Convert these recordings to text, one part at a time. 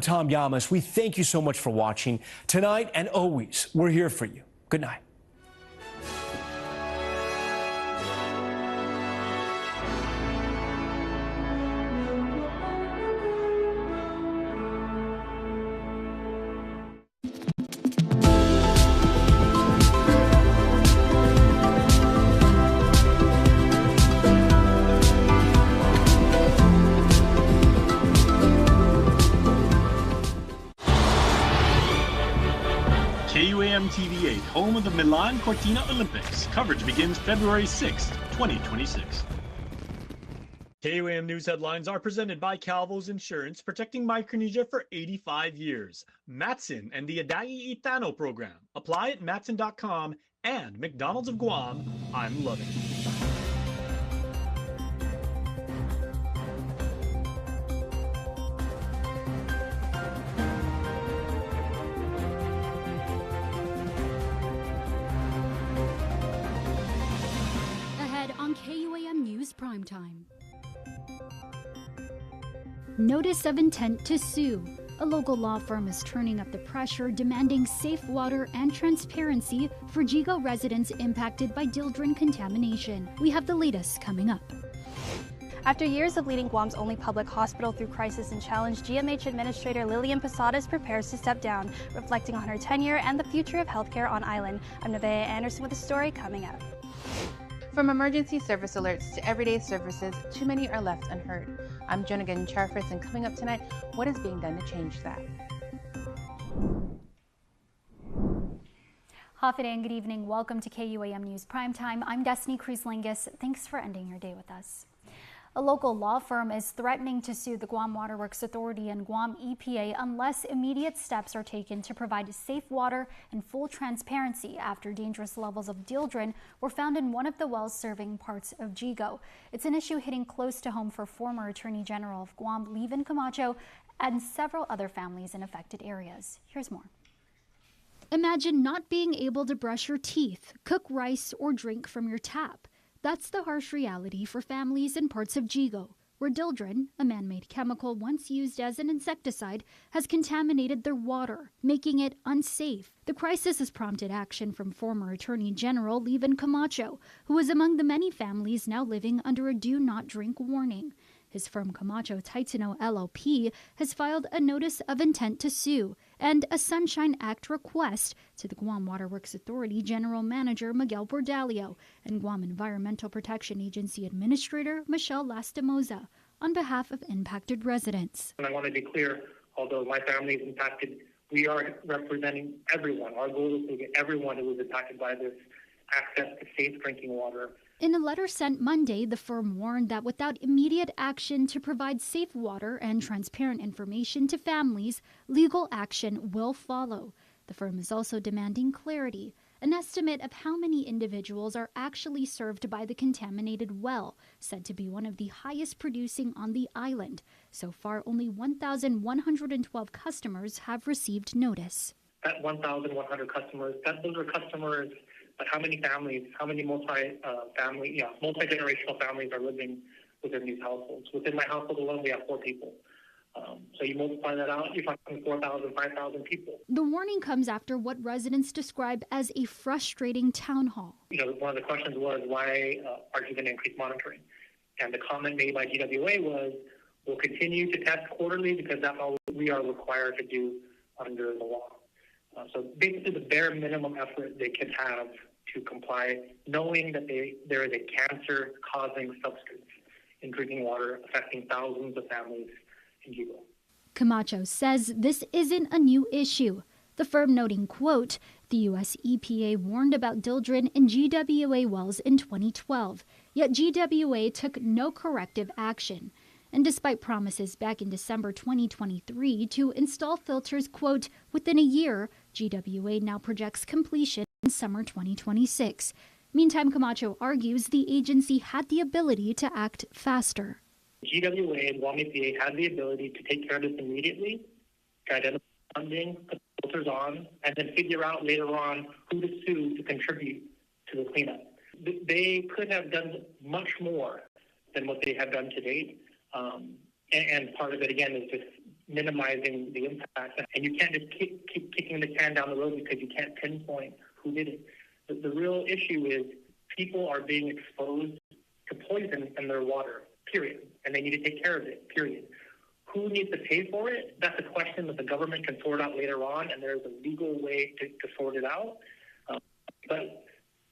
Tom Yamas, we thank you so much for watching tonight, and always, we're here for you. Good night. KUAM TV 8, home of the Milan Cortina Olympics. Coverage begins February 6th, 2026. KUAM News headlines are presented by Calvo's Insurance, protecting Micronesia for 85 years. Matson and the Adai Itano program. Apply at matson.com and McDonald's of Guam. I'm loving it. On KUAM News Primetime. Notice of intent to sue. A local law firm is turning up the pressure, demanding safe water and transparency for Yigo residents impacted by dildrin contamination. We have the latest coming up. After years of leading Guam's only public hospital through crisis and challenge, GMH Administrator Lillian Posadas prepares to step down, reflecting on her tenure and the future of healthcare on island. I'm Nevaeh Anderson with a story coming up. From emergency service alerts to everyday services, too many are left unheard. I'm Jonagan Charfris, and coming up tonight, what is being done to change that? Hafa and good evening. Welcome to KUAM News Primetime. I'm Destiny Cruz-Lingus. Thanks for ending your day with us. A local law firm is threatening to sue the Guam Waterworks Authority and Guam EPA unless immediate steps are taken to provide safe water and full transparency after dangerous levels of dildrin were found in one of the wells serving parts of Yigo. It's an issue hitting close to home for former Attorney General of Guam, Levin Camacho, and several other families in affected areas. Here's more. Imagine not being able to brush your teeth, cook rice, or drink from your tap. That's the harsh reality for families in parts of Yigo, where dildrin, a man-made chemical once used as an insecticide, has contaminated their water, making it unsafe. The crisis has prompted action from former Attorney General Levin Camacho, who is among the many families now living under a do-not-drink warning. His firm Camacho Titano LLP has filed a notice of intent to sue and a Sunshine Act request to the Guam Waterworks Authority General Manager Miguel Bordalio and Guam Environmental Protection Agency Administrator Michelle Lastimosa on behalf of impacted residents. And I want to be clear, although my family is impacted, we are representing everyone. Our goal is to get everyone who was impacted by this access to safe drinking water. In a letter sent Monday, the firm warned that without immediate action to provide safe water and transparent information to families, legal action will follow. The firm is also demanding clarity, an estimate of how many individuals are actually served by the contaminated well, said to be one of the highest producing on the island. So far, only 1,112 customers have received notice. That 1,100 customers, those are customers. But how many families, how many multi-generational families are living within these households? Within my household alone, we have 4 people. So you multiply that out, you're talking 4,000, 5,000 people. The warning comes after what residents describe as a frustrating town hall. One of the questions was, why aren't you going to increase monitoring? And the comment made by GWA was, we'll continue to test quarterly because that's all we are required to do under the law. So basically the bare minimum effort they can have to comply, knowing that there is a cancer-causing substance in drinking water affecting thousands of families in Yigo. Camacho says this isn't a new issue. The firm noting, quote, the U.S. EPA warned about dildrin in GWA wells in 2012, yet GWA took no corrective action. And despite promises back in December 2023 to install filters, quote, within a year, GWA now projects completion in summer 2026. Meantime, Camacho argues the agency had the ability to act faster. GWA and Guam EPA had the ability to take care of this immediately, to identify funding, put filters on, and then figure out later on who to sue to contribute to the cleanup. They could have done much more than what they have done to date. And part of it, again, is just minimizing the impact. And you can't just keep kicking the can down the road because you can't pinpoint who did it. The real issue is people are being exposed to poison in their water, period. And they need to take care of it, period. Who needs to pay for it? That's a question that the government can sort out later on, and there's a legal way to sort it out. But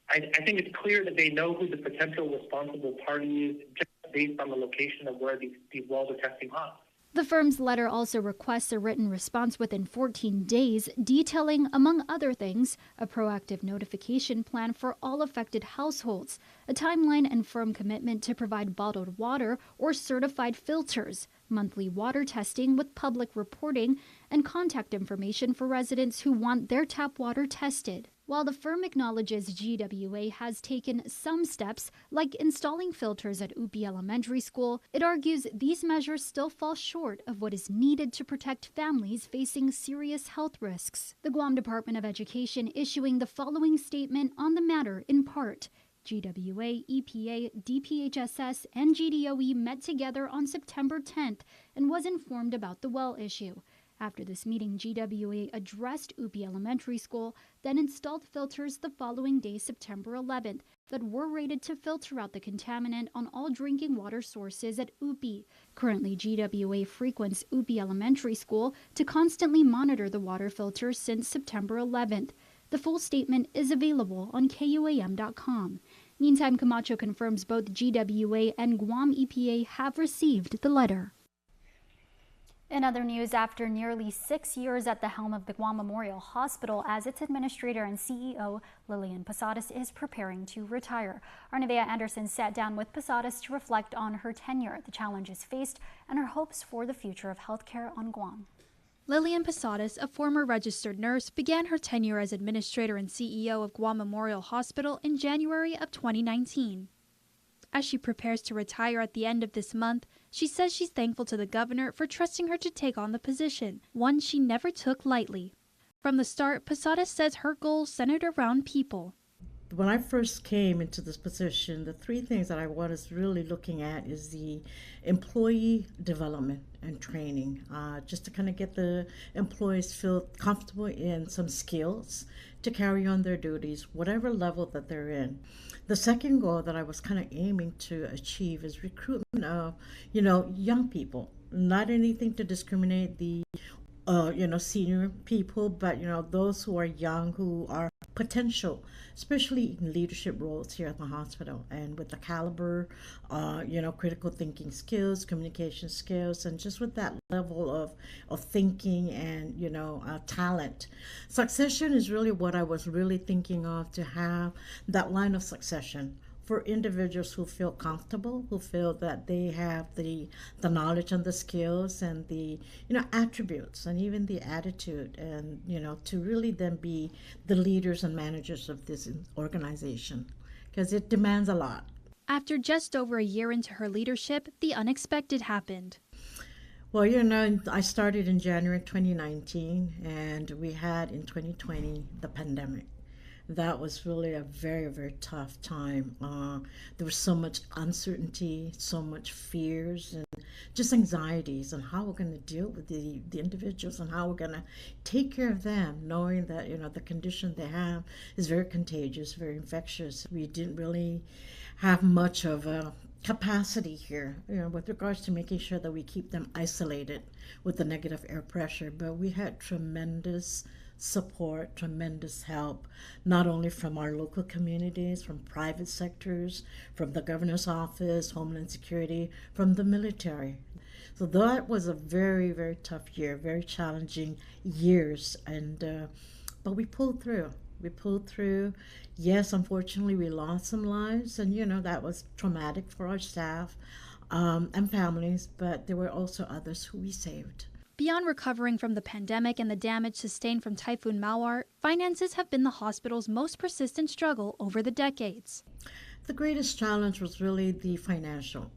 I think it's clear that they know who the potential responsible party is just based on the location of where these wells are testing hot. The firm's letter also requests a written response within 14 days, detailing, among other things, a proactive notification plan for all affected households, a timeline and firm commitment to provide bottled water or certified filters, monthly water testing with public reporting, and contact information for residents who want their tap water tested. While the firm acknowledges GWA has taken some steps, like installing filters at UP Elementary School, it argues these measures still fall short of what is needed to protect families facing serious health risks. The Guam Department of Education issuing the following statement on the matter in part. GWA, EPA, DPHSS, and GDOE met together on September 10th and was informed about the well issue. After this meeting, GWA addressed UP Elementary School, then installed filters the following day, September 11th, that were rated to filter out the contaminant on all drinking water sources at UP. Currently, GWA frequents UP Elementary School to constantly monitor the water filters since September 11th. The full statement is available on KUAM.com. Meantime, Camacho confirms both GWA and Guam EPA have received the letter. In other news, after nearly 6 years at the helm of the Guam Memorial Hospital as its administrator and CEO, Lillian Posadas is preparing to retire. Our Nevaeh Anderson sat down with Posadas to reflect on her tenure, the challenges faced, and her hopes for the future of healthcare on Guam. Lillian Posadas, a former registered nurse, began her tenure as administrator and CEO of Guam Memorial Hospital in January of 2019. As she prepares to retire at the end of this month, she says she's thankful to the governor for trusting her to take on the position, one she never took lightly. From the start, Posadas says her goals centered around people. When I first came into this position, the three things that I was really looking at is the employee development and training, just to kind of get the employees feel comfortable in some skills to carry on their duties, whatever level that they're in. The second goal that I was kind of aiming to achieve is recruitment of, young people. Not anything to discriminate the, senior people, but, those who are young, who are potential, especially in leadership roles here at the hospital, and with the caliber, critical thinking skills, communication skills, and just with that level of thinking and, talent. Succession is really what I was really thinking of, to have that line of succession for individuals who feel comfortable, who feel that they have the knowledge and the skills and the attributes and even the attitude, and to really then be the leaders and managers of this organization, because it demands a lot. After just over a year into her leadership, the unexpected happened. Well, I started in January 2019, and we had in 2020 the pandemic. That was really a very, very tough time. There was so much uncertainty, so much fears, and just anxieties on how we're going to deal with the individuals and how we're going to take care of them, knowing that, the condition they have is very contagious, very infectious. We didn't really have much of a capacity here, with regards to making sure that we keep them isolated with the negative air pressure. But we had tremendous support, tremendous help, not only from our local communities, from private sectors, from the governor's office, Homeland Security, from the military. So that was a very, very tough year, very challenging years, and but we pulled through. We pulled through. Yes, unfortunately, we lost some lives, and that was traumatic for our staff and families, but there were also others who we saved. Beyond recovering from the pandemic and the damage sustained from Typhoon Mawar, finances have been the hospital's most persistent struggle over the decades. The greatest challenge was really the financial,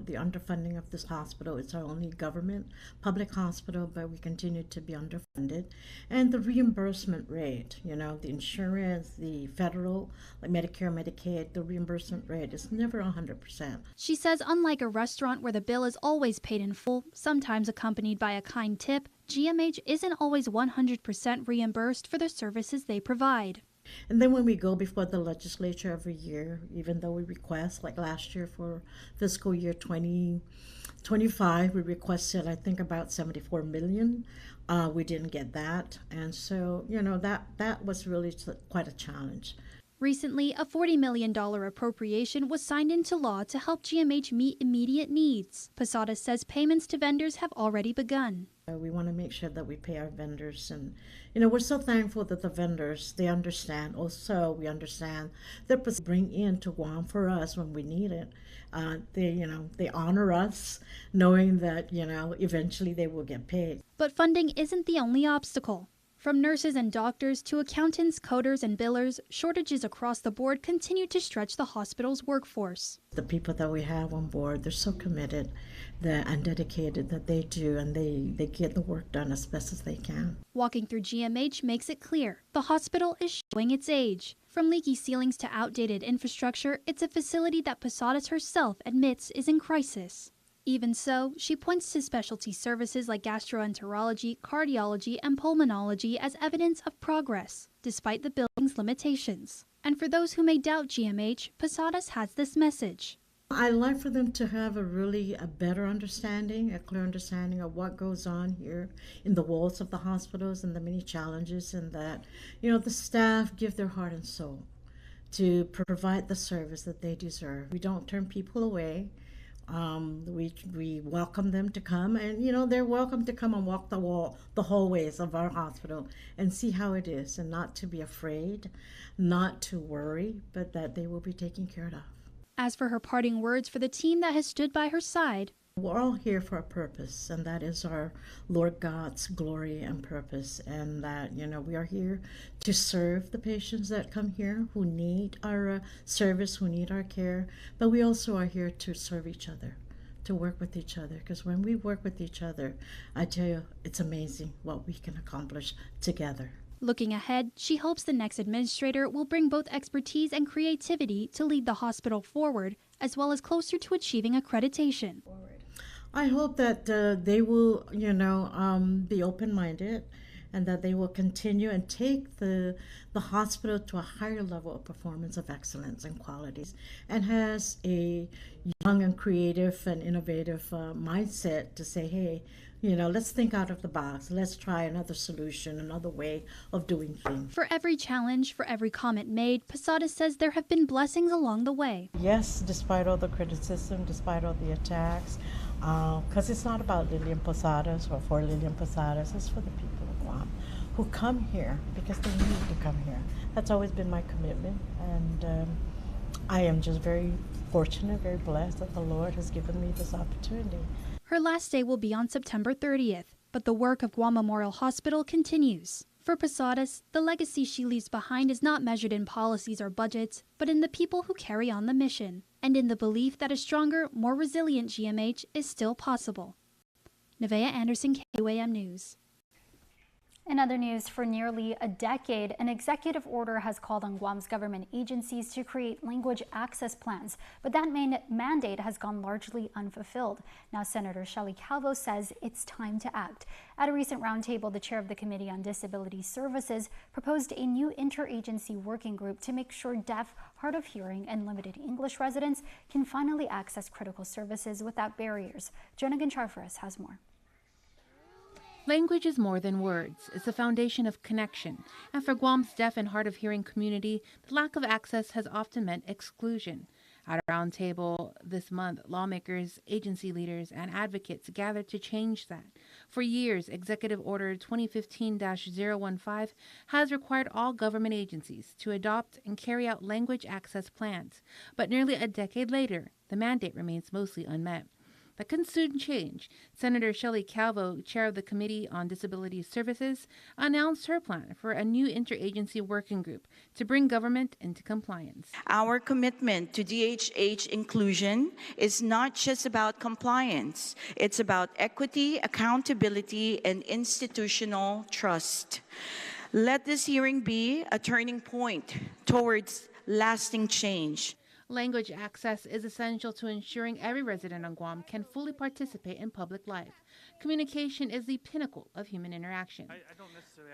the underfunding of this hospital. It's our only government public hospital, but we continue to be underfunded. And the reimbursement rate, the insurance, the federal, like Medicare, Medicaid, the reimbursement rate is never 100%. She says unlike a restaurant where the bill is always paid in full, sometimes accompanied by a kind tip, GMH isn't always 100% reimbursed for the services they provide. And then when we go before the legislature every year, even though we request, like last year for fiscal year 2025, we requested, I think, about $74 million. We didn't get that. And so, that was really quite a challenge. Recently, a $40 million appropriation was signed into law to help GMH meet immediate needs. Posadas says payments to vendors have already begun. We want to make sure that we pay our vendors, and we're so thankful that the vendors, they understand. Also, we understand that they bring in to Guam for us when we need it. They honor us, knowing that eventually they will get paid. But funding isn't the only obstacle. From nurses and doctors to accountants, coders, and billers, shortages across the board continue to stretch the hospital's workforce. The people that we have on board, they're so committed and dedicated that they do, and they get the work done as best as they can. Walking through GMH makes it clear the hospital is showing its age. From leaky ceilings to outdated infrastructure, it's a facility that Posadas herself admits is in crisis. Even so, she points to specialty services like gastroenterology, cardiology, and pulmonology as evidence of progress, despite the building's limitations. And for those who may doubt GMH, Posadas has this message. I'd like for them to have a better understanding, a clear understanding of what goes on here in the walls of the hospitals and the many challenges, and that, the staff give their heart and soul to provide the service that they deserve. We don't turn people away. We welcome them to come, and they're welcome to come and walk the hallways of our hospital and see how it is, and not to be afraid, not to worry, but that they will be taken care of. As for her parting words for the team that has stood by her side, we're all here for a purpose, and that is our Lord God's glory and purpose, and that, we are here to serve the patients that come here who need our service, who need our care, but we also are here to serve each other, to work with each other, because when we work with each other, I tell you, it's amazing what we can accomplish together. Looking ahead, she hopes the next administrator will bring both expertise and creativity to lead the hospital forward, as well as closer to achieving accreditation. I hope that they will, be open-minded, and that they will continue and take the hospital to a higher level of performance of excellence and qualities, and has a young and creative and innovative mindset to say, hey, let's think out of the box. Let's try another solution, another way of doing things. For every challenge, for every comment made, Posadas says there have been blessings along the way. Yes, despite all the criticism, despite all the attacks, because it's not about Lillian Posadas or for Lillian Posadas, it's for the people of Guam who come here because they need to come here. That's always been my commitment, and I am just very fortunate, very blessed that the Lord has given me this opportunity. Her last day will be on September 30th, but the work of Guam Memorial Hospital continues. For Posadas, the legacy she leaves behind is not measured in policies or budgets, but in the people who carry on the mission, and in the belief that a stronger, more resilient GMH is still possible. Nevaeh Anderson, KUAM News. In other news, for nearly a decade, an executive order has called on Guam's government agencies to create language access plans, but that mandate has gone largely unfulfilled. Now, Senator Shelley Calvo says it's time to act. At a recent roundtable, the chair of the Committee on Disability Services proposed a new interagency working group to make sure deaf, hard of hearing, and limited English residents can finally access critical services without barriers. Jonah Goncharfaris has more. Language is more than words. It's a foundation of connection. And for Guam's deaf and hard of hearing community, the lack of access has often meant exclusion. At a roundtable this month, lawmakers, agency leaders, and advocates gathered to change that. For years, Executive Order 2015-015 has required all government agencies to adopt and carry out language access plans. But nearly a decade later, the mandate remains mostly unmet. that can soon change. Senator Shelley Calvo, chair of the Committee on Disability Services, announced her plan for a new interagency working group to bring government into compliance. Our commitment to DHH inclusion is not just about compliance. It's about equity, accountability, and institutional trust. Let this hearing be a turning point towards lasting change. Language access is essential to ensuring every resident on Guam can fully participate in public life. Communication is the pinnacle of human interaction.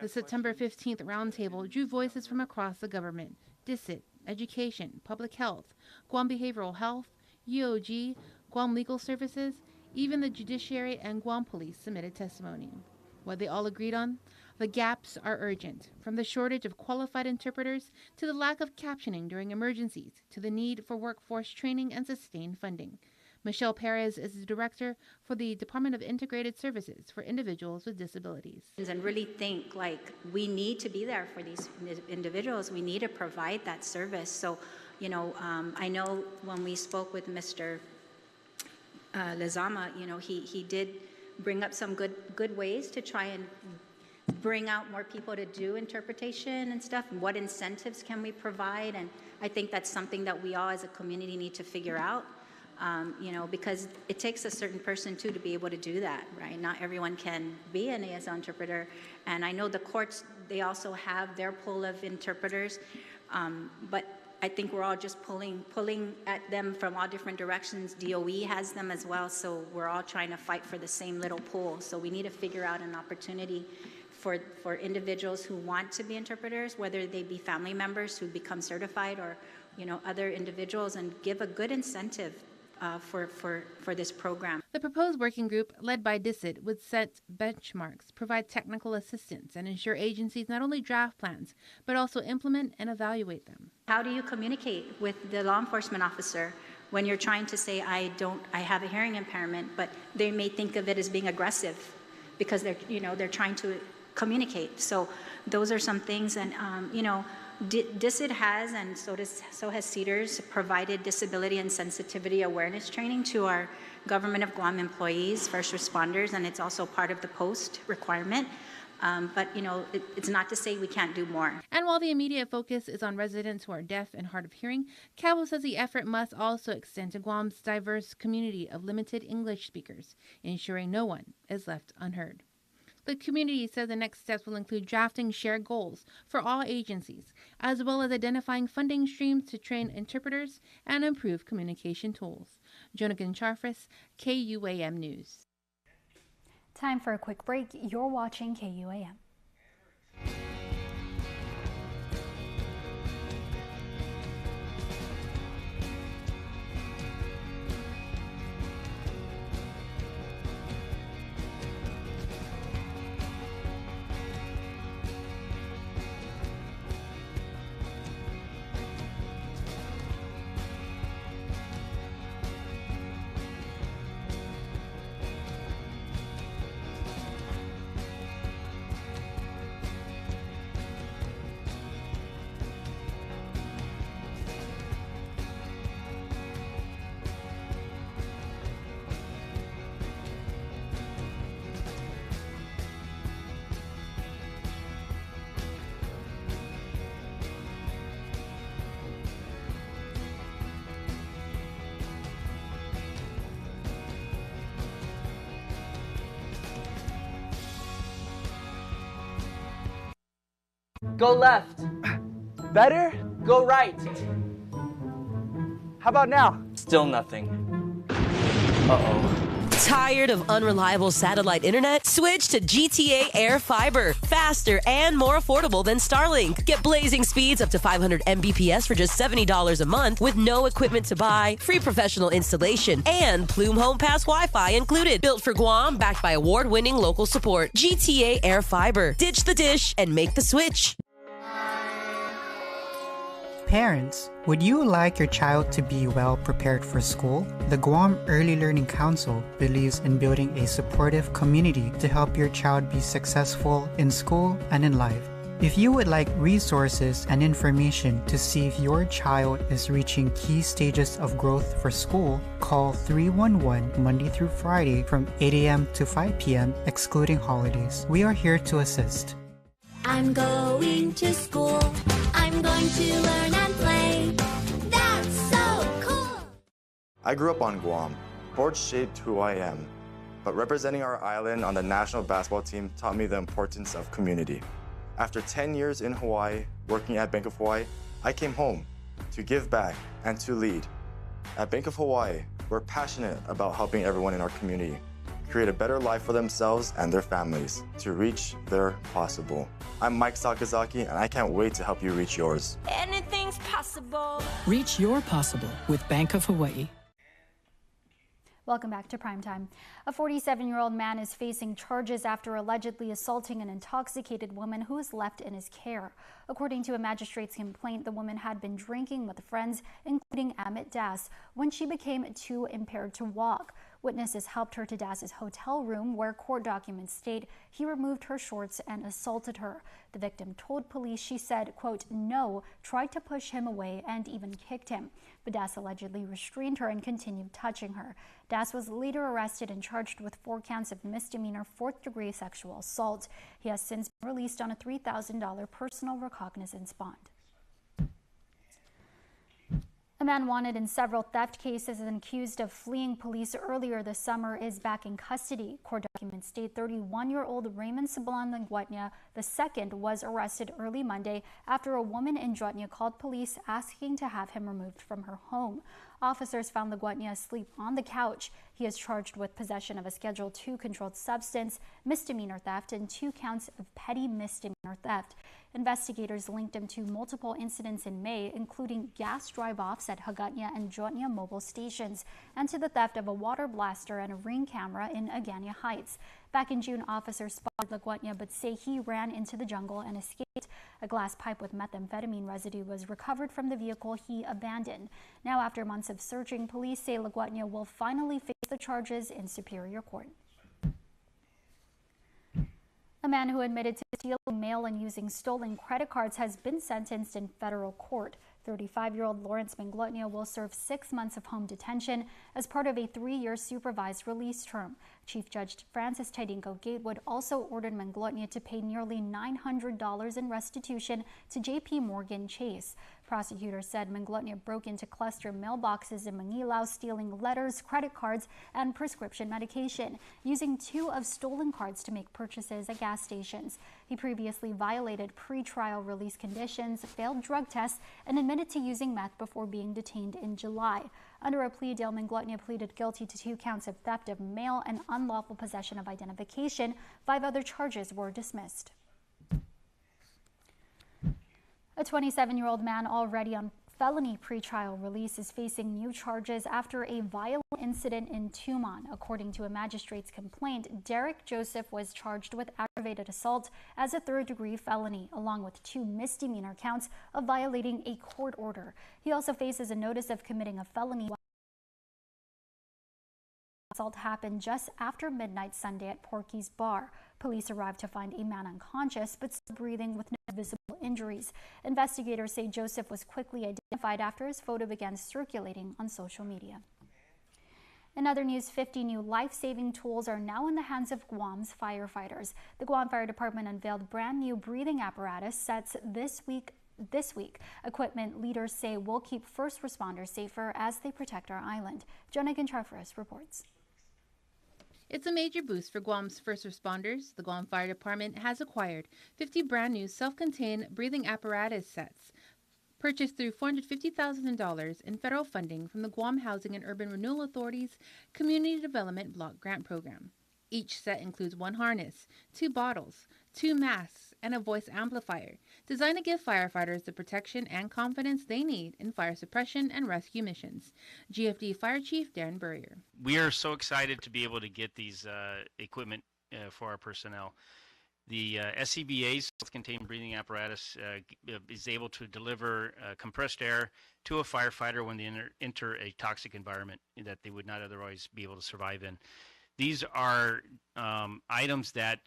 The September 15th roundtable drew voices from across the government: DISIT, education, public health, Guam behavioral health, UOG, Guam legal services, even the judiciary and Guam police submitted testimony. What they all agreed on? The gaps are urgent, from the shortage of qualified interpreters to the lack of captioning during emergencies to the need for workforce training and sustained funding. Michelle Perez is the director for the Department of Integrated Services for Individuals with Disabilities. And really think like we need to be there for these individuals. We need to provide that service. So, I know when we spoke with Mr. Lezama, he did bring up some good ways to try and bring out more people to do interpretation and stuff. And what incentives can we provide? And I think that's something that we all as a community need to figure out, because it takes a certain person too to be able to do that, right? Not everyone can be an ASL interpreter. And I know the courts, they also have their pool of interpreters, but I think we're all just pulling at them from all different directions. DOE has them as well, so we're all trying to fight for the same little pool. So we need to figure out an opportunity for individuals who want to be interpreters, whether they be family members who become certified or other individuals, and give a good incentive for this program. The proposed working group, led by DISIT, would set benchmarks, provide technical assistance, and ensure agencies not only draft plans, but also implement and evaluate them. How do you communicate with the law enforcement officer when you're trying to say, I have a hearing impairment, but they may think of it as being aggressive because they're trying to communicate. So those are some things, and DISIT has, and so has CEDARS, provided disability and sensitivity awareness training to our Government of Guam employees, first responders, and it's also part of the post requirement. But it's not to say we can't do more. And while the immediate focus is on residents who are deaf and hard of hearing, Calvo says the effort must also extend to Guam's diverse community of limited English speakers, ensuring no one is left unheard. The community says the next steps will include drafting shared goals for all agencies, as well as identifying funding streams to train interpreters and improve communication tools. Jonagan Charfris, KUAM News. Time for a quick break. You're watching KUAM. Go left. Better? Go right. How about now? Still nothing. Uh-oh. Tired of unreliable satellite internet? Switch to GTA Air Fiber. Faster and more affordable than Starlink. Get blazing speeds up to 500 Mbps for just $70 a month with no equipment to buy, free professional installation, and Plume Home Pass Wi-Fi included. Built for Guam, backed by award-winning local support. GTA Air Fiber. Ditch the dish and make the switch. Parents, would you like your child to be well prepared for school? The Guam Early Learning Council believes in building a supportive community to help your child be successful in school and in life. If you would like resources and information to see if your child is reaching key stages of growth for school, call 311 Monday through Friday from 8 a.m. to 5 p.m. excluding holidays. We are here to assist. I'm going to school. I'm going to learn and play. That's so cool. I grew up on Guam. Sports shaped who I am. But representing our island on the national basketball team taught me the importance of community. After 10 years in Hawaii, working at Bank of Hawaii, I came home to give back and to lead. At Bank of Hawaii, we're passionate about helping everyone in our community create a better life for themselves and their families to reach their possible. I'm Mike Sakazaki, and I can't wait to help you reach yours. Anything's possible. Reach your possible with Bank of Hawaii. Welcome back to Primetime. A 47-year-old man is facing charges after allegedly assaulting an intoxicated woman who was left in his care. According to a magistrate's complaint, the woman had been drinking with friends, including Amit Das, when she became too impaired to walk. Witnesses helped her to Das's hotel room, where court documents state he removed her shorts and assaulted her. The victim told police she said, quote, no, tried to push him away and even kicked him. But Das allegedly restrained her and continued touching her. Das was later arrested and charged with 4 counts of misdemeanor fourth-degree sexual assault. He has since been released on a $3,000 personal recognizance bond. A man wanted in several theft cases and accused of fleeing police earlier this summer is back in custody. Court documents state 31-year-old Raymond Sablan Nguatnya II was arrested early Monday after a woman in Nguatnya called police asking to have him removed from her home. Officers found Nguatnya asleep on the couch. He is charged with possession of a Schedule II controlled substance, misdemeanor theft, and 2 counts of petty misdemeanor theft. Investigators linked him to multiple incidents in May, including gas drive-offs at Hagåtña and Nguatnya mobile stations, and to the theft of a water blaster and a ring camera in Agana Heights. Back in June, officers spotted Nguatnya but say he ran into the jungle and escaped. A glass pipe with methamphetamine residue was recovered from the vehicle he abandoned. Now, after months of searching, police say Nguatnya will finally face the charges in Superior Court. A man who admitted to stealing mail and using stolen credit cards has been sentenced in federal court. 35-year-old Lawrence Nguatnya will serve 6 months of home detention as part of a 3-year supervised release term. Chief Judge Francis Tidinko Gatewood also ordered Nguatnya to pay nearly $900 in restitution to J.P. Morgan Chase. Prosecutors said Nguatnya broke into cluster mailboxes in Manilao, stealing letters, credit cards, and prescription medication, using 2 of stolen cards to make purchases at gas stations. He previously violated pre-trial release conditions, failed drug tests, and admitted to using meth before being detained in July. Under a plea deal, Nguatnya pleaded guilty to 2 counts of theft of mail and unlawful possession of identification. 5 other charges were dismissed. A 27-year-old man already on felony pretrial release is facing new charges after a violent incident in Tumon. According to a magistrate's complaint, Derek Joseph was charged with aggravated assault as a 3rd-degree felony, along with 2 misdemeanor counts of violating a court order. He also faces a notice of committing a felony. Assault happened just after midnight Sunday at Porky's Bar. Police arrived to find a man unconscious but still breathing with no visible injuries. Investigators say Joseph was quickly identified after his photo began circulating on social media. In other news, 50 new life-saving tools are now in the hands of Guam's firefighters. The Guam Fire Department unveiled brand new breathing apparatus sets this week. Equipment leaders say will keep first responders safer as they protect our island. Jonah Ginchafaris reports. It's a major boost for Guam's first responders. The Guam Fire Department has acquired 50 brand new self-contained breathing apparatus sets, purchased through $450,000 in federal funding from the Guam Housing and Urban Renewal Authority's Community Development Block Grant Program. Each set includes 1 harness, 2 bottles, 2 masks, and a voice amplifier, designed to give firefighters the protection and confidence they need in fire suppression and rescue missions. GFD Fire Chief Darren Burrier. We are so excited to be able to get these equipment for our personnel. The SCBA's self-contained breathing apparatus is able to deliver compressed air to a firefighter when they enter a toxic environment that they would not otherwise be able to survive in. These are items that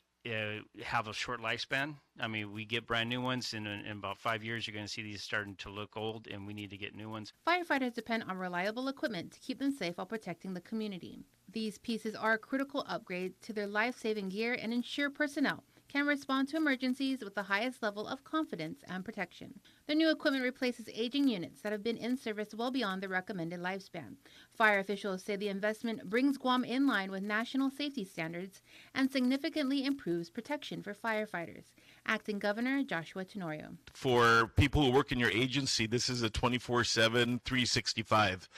have a short lifespan. I mean, we get brand new ones, and in about 5 years, you're going to see these starting to look old, and we need to get new ones. Firefighters depend on reliable equipment to keep them safe while protecting the community. These pieces are a critical upgrade to their life-saving gear and ensure personnel can respond to emergencies with the highest level of confidence and protection. The new equipment replaces aging units that have been in service well beyond the recommended lifespan. Fire officials say the investment brings Guam in line with national safety standards and significantly improves protection for firefighters. Acting Governor Joshua Tenorio. For people who work in your agency, this is a 24/7, 365.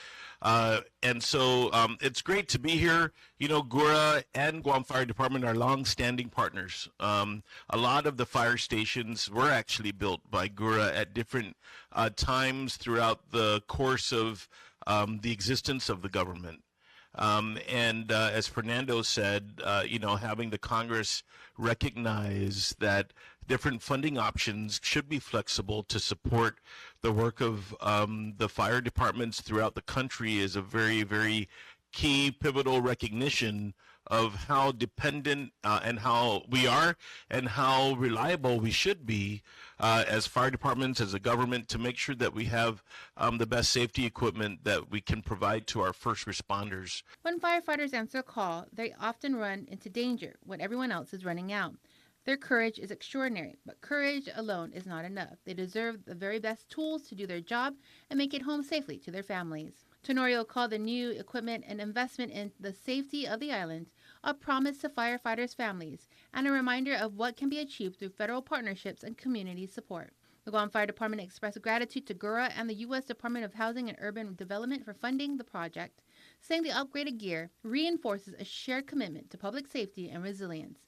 And so it's great to be here. You know, GURA and Guam Fire Department are long-standing partners. A lot of the fire stations were actually built by GURA at different times throughout the course of the existence of the government. As Fernando said, you know, having the Congress recognize that different funding options should be flexible to support the work of the fire departments throughout the country is a very, very key, pivotal recognition of how dependent and how we are and how reliable we should be as fire departments, as a government, to make sure that we have the best safety equipment that we can provide to our first responders. When firefighters answer a call, they often run into danger when everyone else is running out. Their courage is extraordinary, but courage alone is not enough. They deserve the very best tools to do their job and make it home safely to their families. Tenorio called the new equipment an investment in the safety of the island, a promise to firefighters' families, and a reminder of what can be achieved through federal partnerships and community support. The Guam Fire Department expressed gratitude to GURA and the U.S. Department of Housing and Urban Development for funding the project, saying the upgraded gear reinforces a shared commitment to public safety and resilience.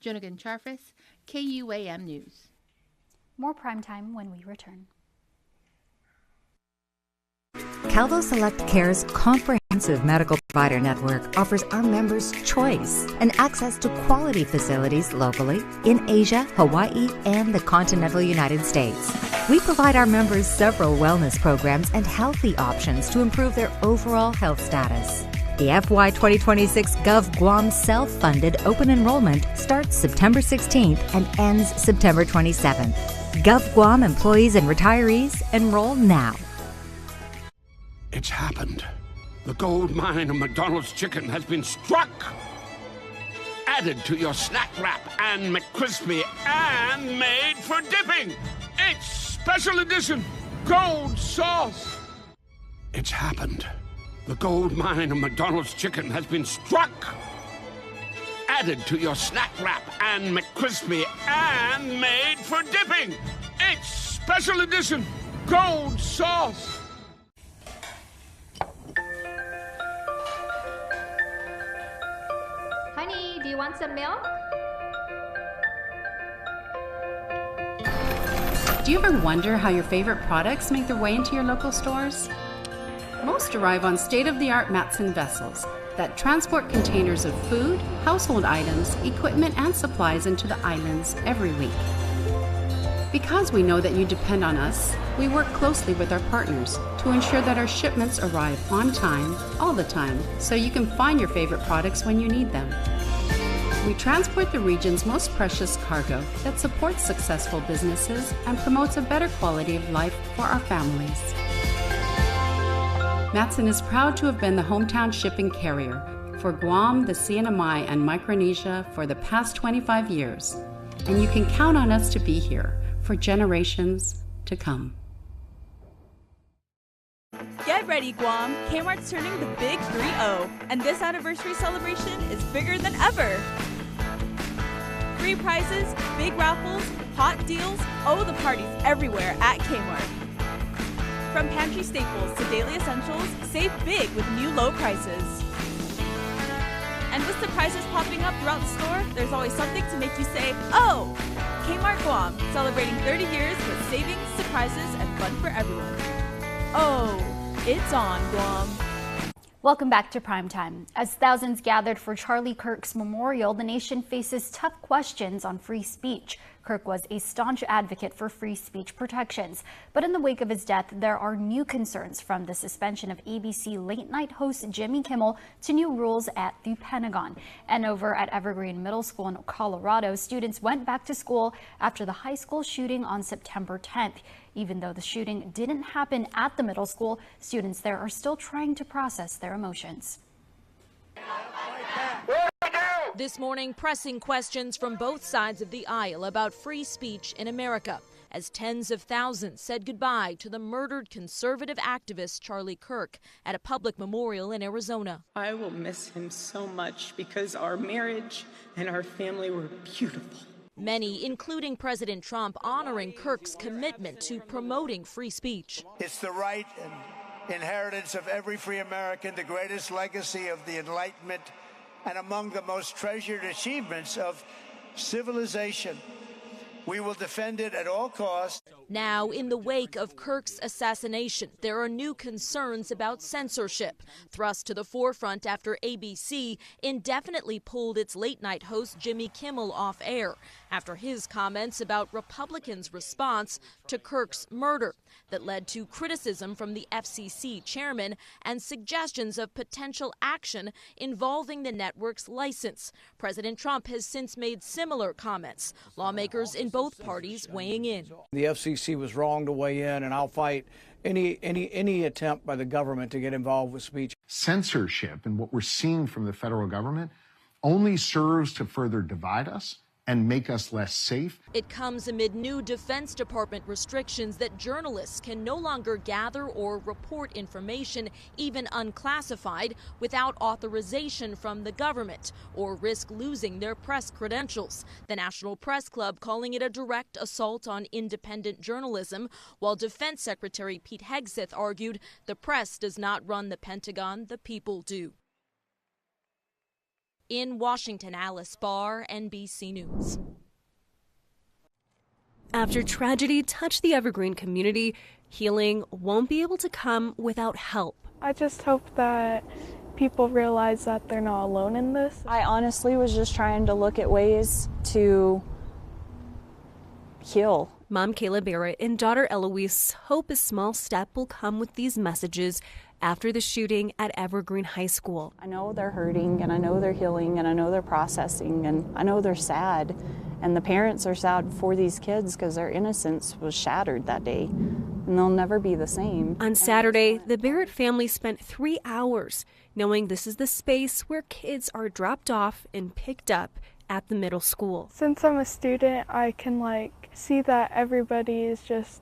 Jonagan Charfis, KUAM News. More primetime when we return. Calvo Select Care's comprehensive medical provider network offers our members choice and access to quality facilities locally in Asia, Hawaii, and the continental United States. We provide our members several wellness programs and healthy options to improve their overall health status. The FY 2026 Gov Guam self-funded open enrollment starts September 16th and ends September 27th. Gov Guam employees and retirees enroll now. It's happened. The gold mine of McDonald's chicken has been struck. Added to your snack wrap and McCrispy and made for dipping. It's special edition gold sauce. It's happened. The gold mine of McDonald's chicken has been struck. Added to your snack wrap and McCrispy and made for dipping. It's special edition gold sauce. Honey, do you want some milk? Do you ever wonder how your favorite products make their way into your local stores? Most arrive on state-of-the-art Matson vessels that transport containers of food, household items, equipment, and supplies into the islands every week. Because we know that you depend on us, we work closely with our partners to ensure that our shipments arrive on time, all the time, so you can find your favorite products when you need them. We transport the region's most precious cargo that supports successful businesses and promotes a better quality of life for our families. Matson is proud to have been the hometown shipping carrier for Guam, the CNMI, and Micronesia for the past 25 years, and you can count on us to be here for generations to come. Get ready, Guam! Kmart's turning the big 3-0, and this anniversary celebration is bigger than ever. Free prizes, big raffles, hot deals, oh, the party's everywhere at Kmart. From pantry staples to daily essentials, save big with new low prices. And with surprises popping up throughout the store, there's always something to make you say, oh! Kmart Guam, celebrating 30 years with savings, surprises, and fun for everyone. Oh, it's on, Guam. Welcome back to Primetime. As thousands gathered for Charlie Kirk's memorial, the nation faces tough questions on free speech. Kirk was a staunch advocate for free speech protections. But in the wake of his death, there are new concerns, from the suspension of ABC late-night host Jimmy Kimmel to new rules at the Pentagon. And over at Evergreen Middle School in Colorado, students went back to school after the high school shooting on September 10th. Even though the shooting didn't happen at the middle school, students there are still trying to process their emotions. This morning, pressing questions from both sides of the aisle about free speech in America, as tens of thousands said goodbye to the murdered conservative activist Charlie Kirk at a public memorial in Arizona. I will miss him so much because our marriage and our family were beautiful. Many, including President Trump, honoring Kirk's commitment to promoting free speech. It's the right and inheritance of every free American, the greatest legacy of the Enlightenment, and among the most treasured achievements of civilization. We will defend it at all costs. Now, in the wake of Kirk's assassination, there are new concerns about censorship, thrust to the forefront after ABC indefinitely pulled its late-night host Jimmy Kimmel off air after his comments about Republicans' response to Kirk's murder that led to criticism from the FCC chairman and suggestions of potential action involving the network's license. President Trump has since made similar comments, lawmakers in both parties weighing in. The FCC was wrong to weigh in, and I'll fight any attempt by the government to get involved with speech. Censorship and what we're seeing from the federal government only serves to further divide us and make us less safe. It comes amid new Defense Department restrictions that journalists can no longer gather or report information, even unclassified, without authorization from the government or risk losing their press credentials. The National Press Club calling it a direct assault on independent journalism, while Defense Secretary Pete Hegseth argued the press does not run the Pentagon, the people do. In Washington, Alice Barr, NBC News. After tragedy touched the Evergreen community, healing won't be able to come without help. I just hope that people realize that they're not alone in this. I honestly was just trying to look at ways to heal. Mom Kayla Barrett and daughter Eloise hope a small step will come with these messages after the shooting at Evergreen High School. I know they're hurting, and I know they're healing, and I know they're processing, and I know they're sad. And the parents are sad for these kids because their innocence was shattered that day, and they'll never be the same. On Saturday, the Barrett family spent 3 hours knowing this is the space where kids are dropped off and picked up at the middle school. Since I'm a student, I can see that everybody is just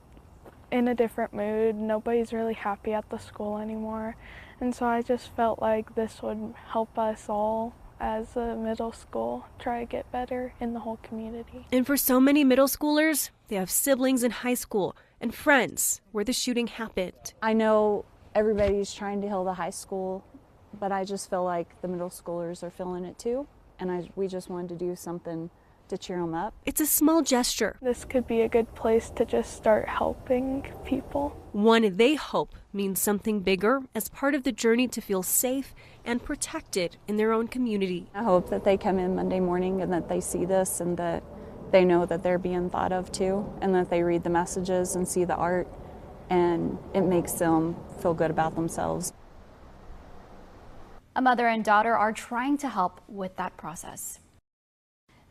in a different mood. Nobody's really happy at the school anymore. And so I just felt like this would help us all as a middle school try to get better in the whole community. And for so many middle schoolers, they have siblings in high school and friends where the shooting happened. I know everybody's trying to heal the high school, but I just feel like the middle schoolers are feeling it too. And we just wanted to do something to cheer them up. It's a small gesture. This could be a good place to just start helping people. One they hope means something bigger as part of the journey to feel safe and protected in their own community. I hope that they come in Monday morning and that they see this and that they know that they're being thought of too, and that they read the messages and see the art, and it makes them feel good about themselves. A mother and daughter are trying to help with that process.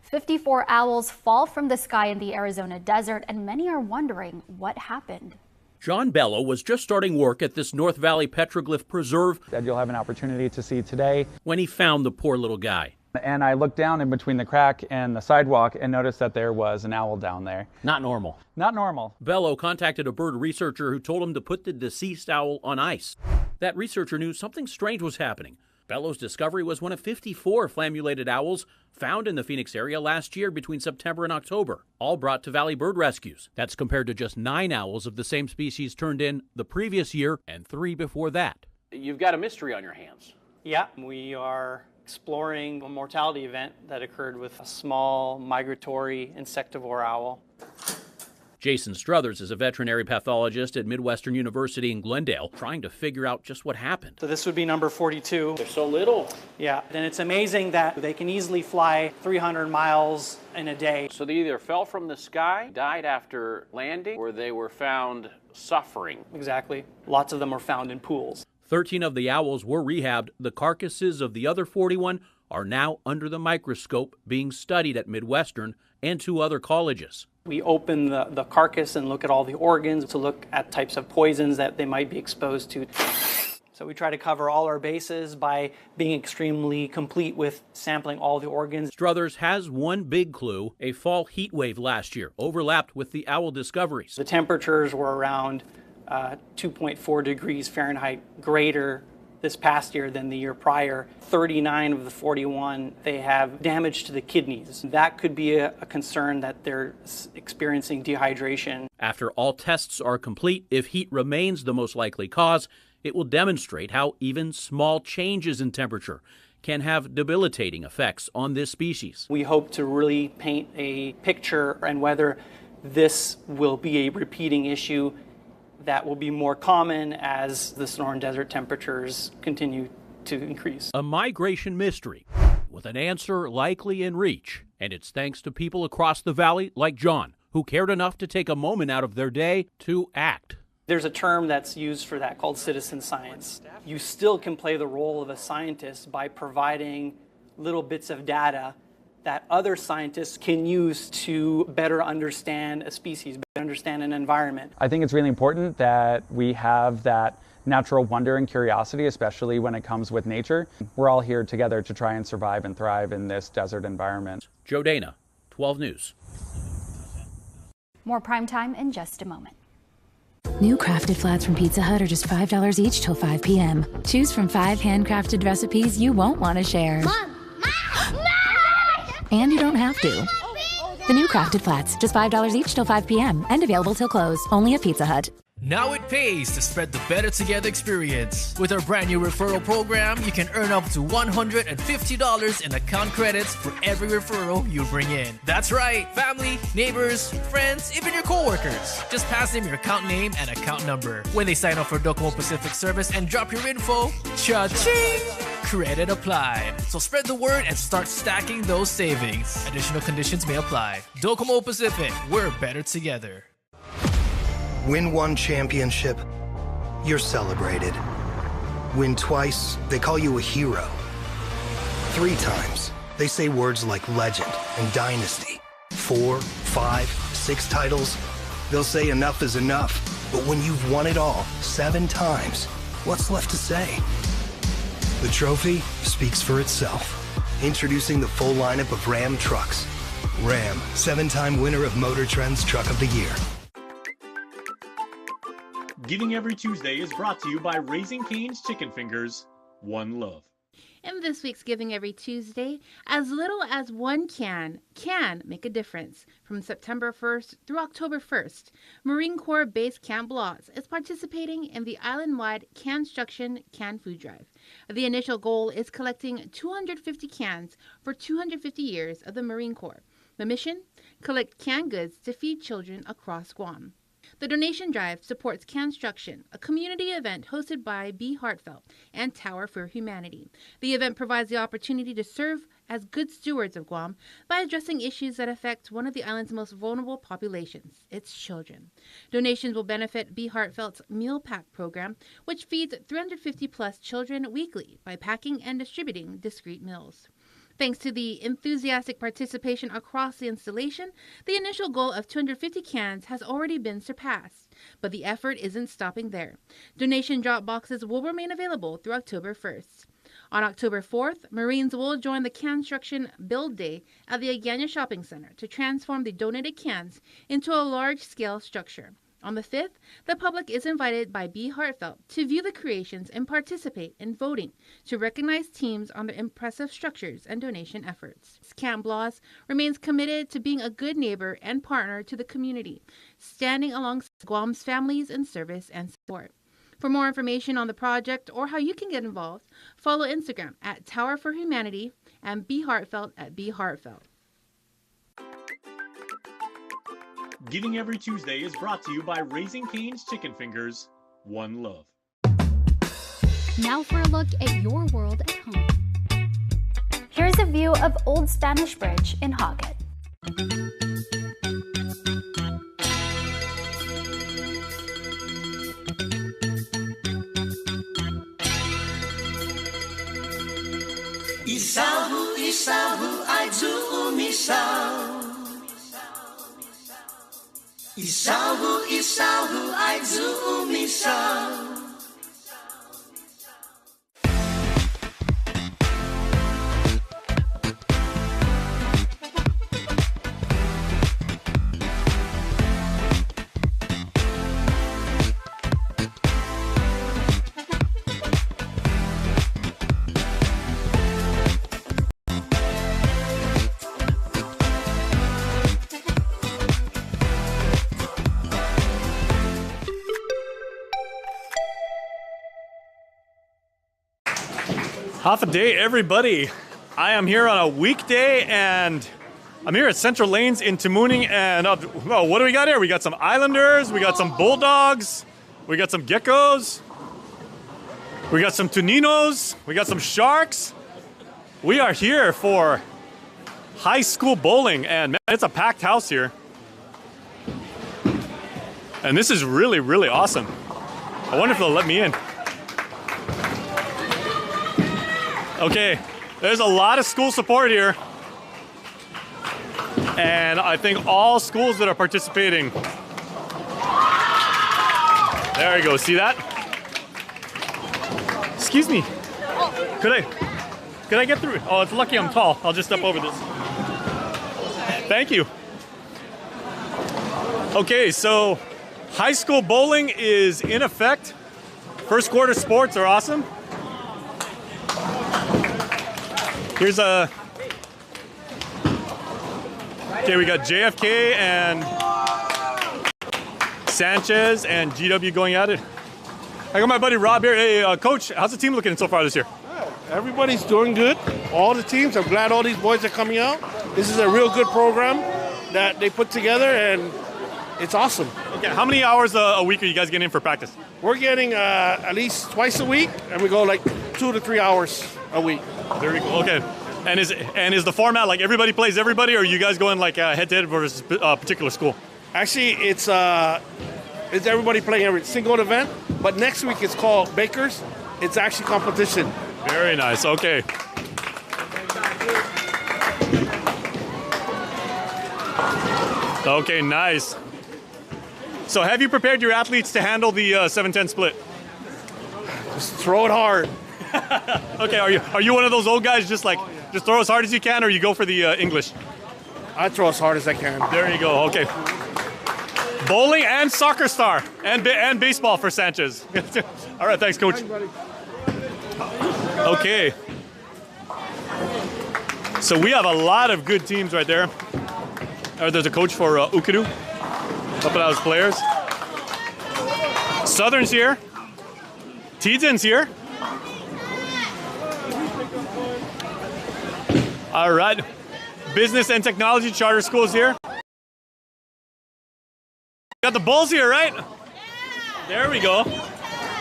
54 owls fall from the sky in the Arizona desert, and many are wondering what happened. John Bello was just starting work at this North Valley petroglyph preserve that you'll have an opportunity to see today when he found the poor little guy. And I looked down in between the crack and the sidewalk and noticed that there was an owl down there. Not normal. Not normal. Bello contacted a bird researcher who told him to put the deceased owl on ice. That researcher knew something strange was happening. Bello's discovery was one of 54 flammulated owls found in the Phoenix area last year between September and October, all brought to Valley Bird Rescues. That's compared to just 9 owls of the same species turned in the previous year and 3 before that. You've got a mystery on your hands. Yeah, we are exploring a mortality event that occurred with a small migratory insectivore owl. Jason Struthers is a veterinary pathologist at Midwestern University in Glendale, trying to figure out just what happened. So this would be number 42. They're so little. Yeah, and it's amazing that they can easily fly 300 miles in a day. So they either fell from the sky, died after landing, or they were found suffering. Exactly. Lots of them were found in pools. 13 of the owls were rehabbed. The carcasses of the other 41 are now under the microscope being studied at Midwestern and 2 other colleges. We open the carcass and look at all the organs to look at types of poisons that they might be exposed to. So we try to cover all our bases by being extremely complete with sampling all the organs. Struthers has one big clue. A fall heat wave last year overlapped with the owl discoveries. The temperatures were around 2.4 degrees Fahrenheit greater this past year than the year prior. 39 of the 41, they have damage to the kidneys. That could be a concern that they're experiencing dehydration. After all tests are complete, if heat remains the most likely cause, it will demonstrate how even small changes in temperature can have debilitating effects on this species. We hope to really paint a picture and whether this will be a repeating issue that will be more common as the Sonoran Desert temperatures continue to increase. A migration mystery with an answer likely in reach. And it's thanks to people across the valley like John, who cared enough to take a moment out of their day to act. There's a term that's used for that called citizen science. You still can play the role of a scientist by providing little bits of data that other scientists can use to better understand a species, better understand an environment. I think it's really important that we have that natural wonder and curiosity, especially when it comes with nature. We're all here together to try and survive and thrive in this desert environment. Joe Dana, 12 News. More prime time in just a moment. New crafted flats from Pizza Hut are just $5 each till 5 p.m. Choose from 5 handcrafted recipes you won't want to share. Mom! No! And you don't have to. The new crafted flats, just $5 each till 5 p.m. and available till close, only at Pizza Hut. Now it pays to spread the Better Together experience. With our brand new referral program, you can earn up to $150 in account credits for every referral you bring in. That's right, family, neighbors, friends, even your coworkers. Just pass them your account name and account number. When they sign up for Docomo Pacific service and drop your info, cha-ching! Credit applied. So spread the word and start stacking those savings. Additional conditions may apply. Docomo Pacific, we're better together. Win one championship, you're celebrated. Win twice, they call you a hero. 3 times, they say words like legend and dynasty. 4, 5, 6 titles, they'll say enough is enough. But when you've won it all 7 times, what's left to say? The trophy speaks for itself. Introducing the full lineup of Ram trucks. Ram, 7-time winner of Motor Trend's Truck of the Year. Giving Every Tuesday is brought to you by Raising Cane's Chicken Fingers. One love. In this week's Giving Every Tuesday, as little as 1 can make a difference. From September 1st through October 1st, Marine Corps Base Camp Laws is participating in the island-wide Construction Canned Food Drive. The initial goal is collecting 250 cans for 250 years of the Marine Corps. The mission? Collect canned goods to feed children across Guam. The donation drive supports Construction, a community event hosted by B. Heartfelt and Tower for Humanity. The event provides the opportunity to serve as good stewards of Guam by addressing issues that affect one of the island's most vulnerable populations, its children. Donations will benefit B. Heartfelt's Meal Pack program, which feeds 350-plus children weekly by packing and distributing discrete meals. Thanks to the enthusiastic participation across the installation, the initial goal of 250 cans has already been surpassed. But the effort isn't stopping there. Donation drop boxes will remain available through October 1st. On October 4th, Marines will join the Construction Build Day at the Agana Shopping Center to transform the donated cans into a large-scale structure. On the 5th, the public is invited by B. Heartfelt to view the creations and participate in voting to recognize teams on their impressive structures and donation efforts. Camp Laws remains committed to being a good neighbor and partner to the community, standing alongside Guam's families in service and support. For more information on the project or how you can get involved, follow Instagram at Tower for Humanity and B. Heartfelt at B. Heartfelt. Giving Every Tuesday is brought to you by Raising Cane's Chicken Fingers. One love. Now for a look at your world at home. Here's a view of Old Spanish Bridge in Hoggett. Isahu, isahu, ay zu umisaw. Isahu, isahu, ay zu umisaw. Half a day, everybody. I am here on a weekday, and I'm here at Central Lanes in Tamuning, and what do we got here? We got some Islanders, we got some Bulldogs, we got some Geckos, we got some Toninos, we got some Sharks. We are here for high school bowling, and man, it's a packed house here. And this is really, really awesome. I wonder if they'll let me in. Okay, there's a lot of school support here. And I think all schools that are participating. There you go, see that? Excuse me. Could I get through? Oh, it's lucky I'm tall. I'll just step over this. Thank you. Okay, so high school bowling is in effect. First quarter sports are awesome. Here's a... Okay, we got JFK and Sanchez and GW going at it. I got my buddy Rob here. Hey, Coach, how's the team looking so far this year? Everybody's doing good. All the teams. I'm glad all these boys are coming out. This is a real good program that they put together, and it's awesome. Okay, how many hours a week are you guys getting in for practice? We're getting at least twice a week, and we go like 2 to 3 hours a week. Very cool. Okay. And is the format like everybody plays everybody, or are you guys going like head-to-head versus a particular school? Actually, it's everybody playing every single event, but next week it's called Bakers. It's actually competition. Very nice. Okay. Okay, nice. So have you prepared your athletes to handle the 7-10 split? Just throw it hard. Okay, are you one of those old guys just throw as hard as you can, or you go for the English? I throw as hard as I can. There you go. Okay. Bowling and soccer star and baseball for Sanchez. All right, thanks, Coach. Okay. So we have a lot of good teams right there. There's a coach for Ukadu, helping out his players. Southern's here. Tidzen's here. All right. Business and Technology Charter Schools here. Got the Bulls here, right? Yeah. There we go.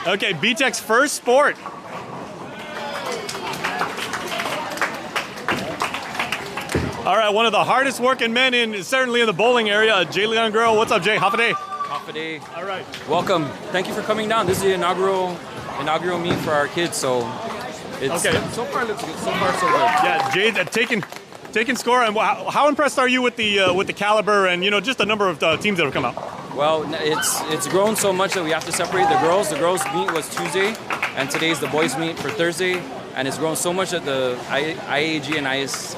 Okay, BTEC's first sport. All right, one of the hardest working men certainly in the bowling area, Jay Leon Girl. What's up, Jay? Half a day. Half a day. All right. Welcome. Thank you for coming down. This is the inaugural meet for our kids, so it's okay. So far looks good. So far so good. Yeah, Jay's taking score. And how impressed are you with the caliber and just the number of teams that have come out? Well, it's grown so much that we have to separate the girls. The girls meet was Tuesday, and today's the boys meet for Thursday. And it's grown so much that the IAG and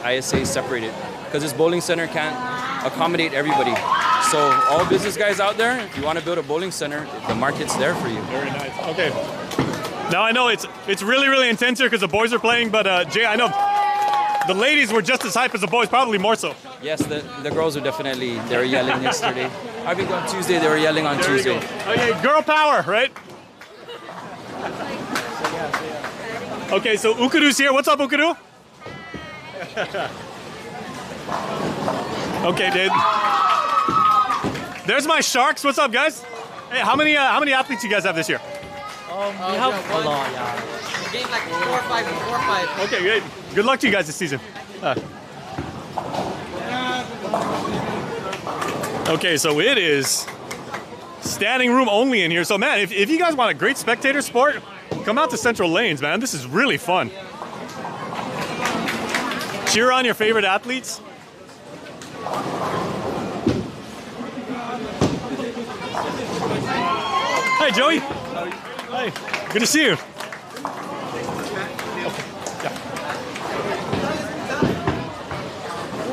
ISA separated because this bowling center can't accommodate everybody. So all business guys out there, if you want to build a bowling center, the market's there for you. Very nice. Okay. Now I know it's really, really intense here because the boys are playing, but Jay, I know the ladies were just as hype as the boys, probably more so. Yes, the girls were definitely, they were yelling yesterday. I think on Tuesday, they were yelling on Tuesday. Okay, girl power, right? Okay, so Ukadu's here. What's up, Ukadu? Okay, dude. There's my Sharks. What's up, guys? Hey, how many athletes you guys have this year? We have a lot, yeah. We gained like 4 or 5. Okay, great. Good luck to you guys this season. Okay, so it is standing room only in here. So, man, if you guys want a great spectator sport, come out to Central Lanes, man. This is really fun. Cheer on your favorite athletes. Hi, Joey. Hi. Good to see you.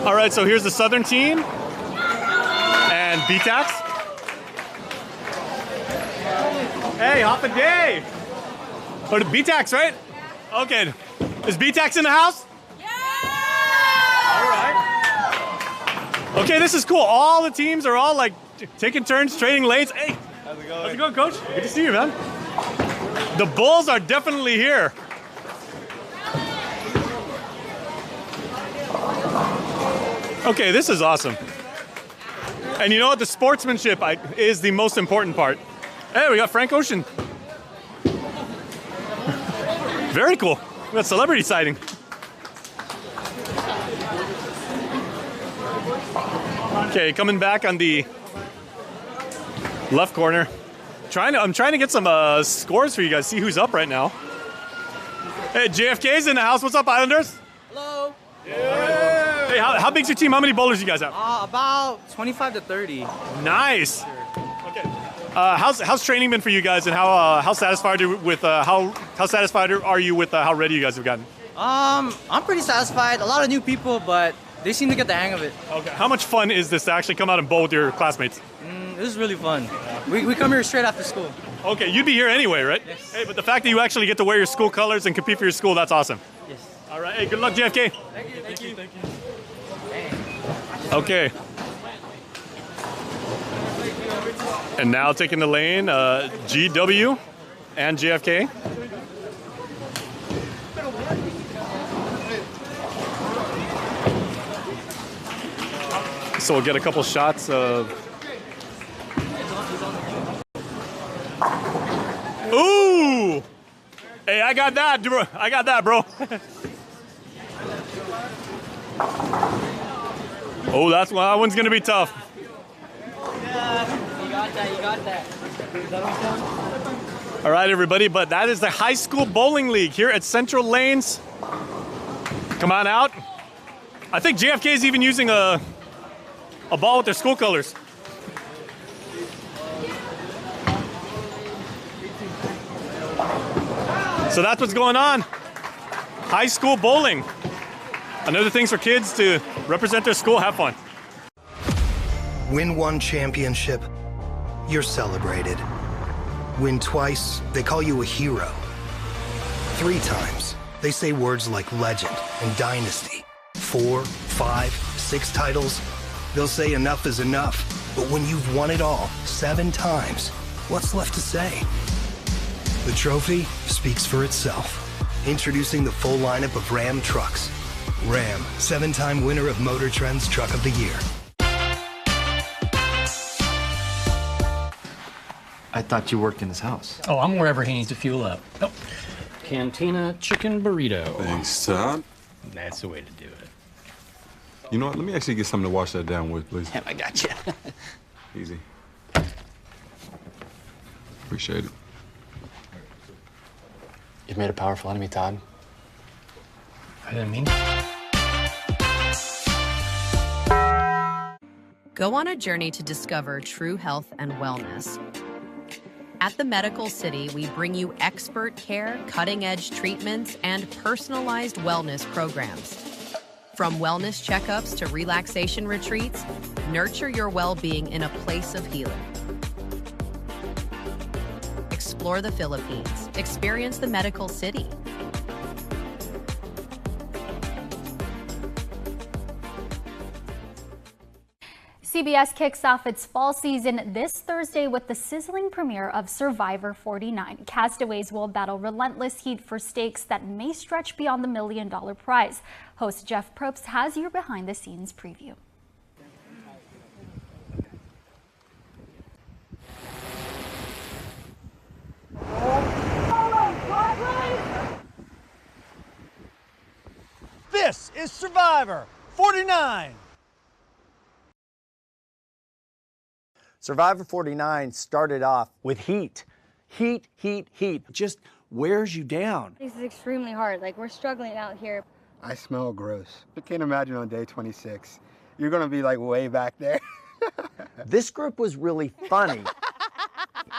All right, so here's the Southern team and BTAX. Hey, hop a day. Or the BTAX, right? Okay. Is BTAX in the house? Yeah! All right. Okay, this is cool. All the teams are all like taking turns, trading lanes. Hey, how's it going? How's it going, Coach? Good to see you, man. The Bulls are definitely here. Okay, this is awesome. And you know what? The sportsmanship is the most important part. Hey, we got Frank Ocean. Very cool. We got celebrity sighting. Okay, coming back on the left corner. I'm trying to get some scores for you guys. See who's up right now. Hey, JFK's in the house. What's up, Islanders? Hello. Yeah. Hey, how big's your team? How many bowlers you guys have? About 25 to 30. Nice. Okay. How's training been for you guys, and how satisfied are you with how satisfied are you with how ready you guys have gotten? I'm pretty satisfied. A lot of new people, but they seem to get the hang of it. Okay. How much fun is this to actually come out and bowl with your classmates? This is really fun. We come here straight after school. Okay, you'd be here anyway, right? Yes. Hey, but the fact that you actually get to wear your school colors and compete for your school, that's awesome. Yes. All right. Hey, good luck, JFK. Thank you. Thank you. Okay. And now taking the lane, GW and JFK. So we'll get a couple shots of... Ooh! Hey, I got that, bro. Oh, that one's gonna be tough. Yeah, you got that. All right, everybody, but that is the high school bowling league here at Central Lanes. Come on out. I think JFK is even using a ball with their school colors. So that's what's going on. High school bowling. Another thing for kids to represent their school, have fun. Win one championship, you're celebrated. Win twice, they call you a hero. 3 times, they say words like legend and dynasty. 4, 5, 6 titles, they'll say enough is enough. But when you've won it all 7 times, what's left to say? The trophy speaks for itself. Introducing the full lineup of Ram trucks. Ram, 7-time winner of Motor Trend's Truck of the Year. I thought you worked in his house. Oh, I'm wherever he needs to fuel up. Oh, Cantina chicken burrito. Thanks, Todd. That's the way to do it. You know what? Let me actually get something to wash that down with, please. Yeah, I got you. Easy. Appreciate it. You've made a powerful enemy, Todd. I didn't mean. Go on a journey to discover true health and wellness. At the Medical City, we bring you expert care, cutting-edge treatments, and personalized wellness programs. From wellness checkups to relaxation retreats, nurture your well-being in a place of healing. Explore the Philippines. Experience the Medical City. CBS kicks off its fall season this Thursday with the sizzling premiere of Survivor 49. Castaways will battle relentless heat for stakes that may stretch beyond the $1 million prize. Host Jeff Probst has your behind-the-scenes preview. is Survivor 49. Survivor 49 started off with heat. Heat, heat, heat. Just wears you down. This is extremely hard. Like, we're struggling out here. I smell gross. I can't imagine on day 26. You're gonna be like way back there. This group was really funny.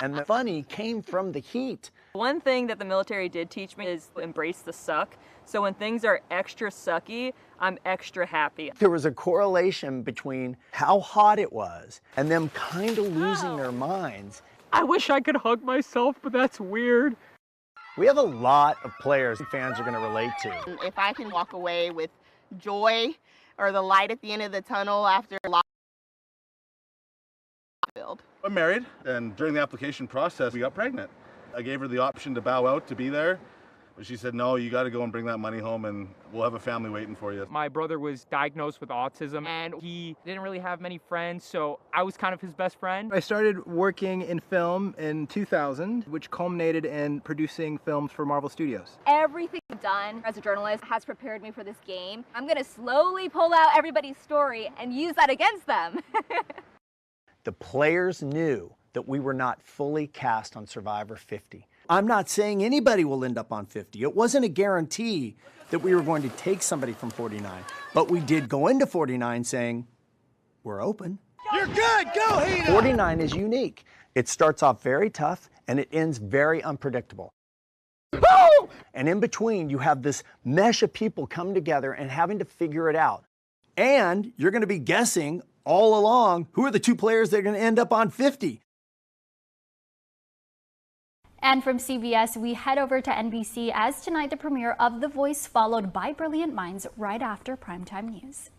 And the funny came from the heat. One thing that the military did teach me is embrace the suck. So when things are extra sucky, I'm extra happy. There was a correlation between how hot it was and them kind of losing their minds. I wish I could hug myself, but that's weird. We have a lot of players fans are going to relate to. If I can walk away with joy or the light at the end of the tunnel after a lot build. I'm married, and during the application process, we got pregnant. I gave her the option to bow out to be there, but she said, no, you got to go and bring that money home, and we'll have a family waiting for you. My brother was diagnosed with autism, and he didn't really have many friends, so I was kind of his best friend. I started working in film in 2000, which culminated in producing films for Marvel Studios. Everything I've done as a journalist has prepared me for this game. I'm going to slowly pull out everybody's story and use that against them. The players knew that we were not fully cast on Survivor 50. I'm not saying anybody will end up on 50. It wasn't a guarantee that we were going to take somebody from 49, but we did go into 49 saying, we're open. You're good, go Hina! 49 is unique. It starts off very tough and it ends very unpredictable. Woo! And in between, you have this mesh of people come together and having to figure it out. And you're going to be guessing all along, who are the two players that are going to end up on 50? And from CBS, we head over to NBC as tonight the premiere of The Voice, followed by Brilliant Minds right after primetime news.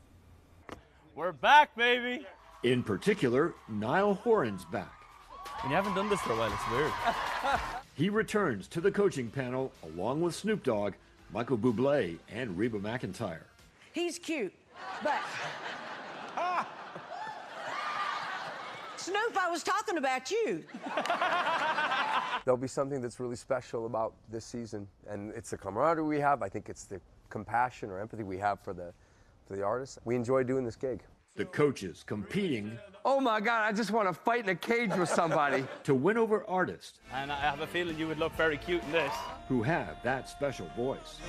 We're back, baby. In particular, Niall Horan's back. And you haven't done this for a while, it's weird. He returns to the coaching panel along with Snoop Dogg, Michael Bublé, and Reba McEntire. He's cute, but... Snoop, I was talking about you. There'll be something that's really special about this season, and it's the camaraderie we have. I think it's the compassion or empathy we have for the artists. We enjoy doing this gig. The coaches competing. Oh my God, I just want to fight in a cage with somebody. To win over artists. And I have a feeling you would look very cute in this. Who have that special voice.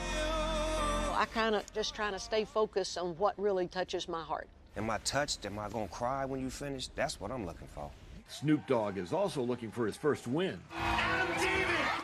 I kind of just trying to stay focused on what really touches my heart. Am I touched? Am I gonna cry when you finish? That's what I'm looking for. Snoop Dogg is also looking for his first win.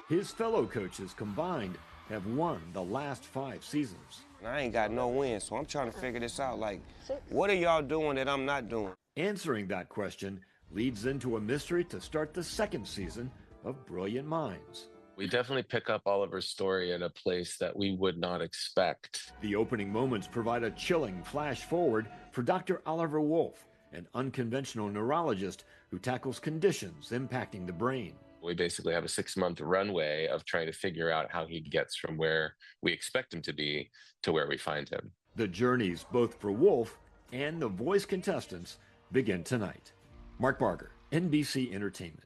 His fellow coaches combined have won the last 5 seasons. I ain't got no wins, so I'm trying to figure this out. Like, what are y'all doing that I'm not doing? Answering that question leads into a mystery to start the 2nd season of Brilliant Minds. We definitely pick up Oliver's story in a place that we would not expect. The opening moments provide a chilling flash forward for Dr. Oliver Wolf, an unconventional neurologist who tackles conditions impacting the brain. We basically have a 6-month runway of trying to figure out how he gets from where we expect him to be to where we find him. The journeys, both for Wolf and the Voice contestants, begin tonight. Mark Barger, NBC Entertainment.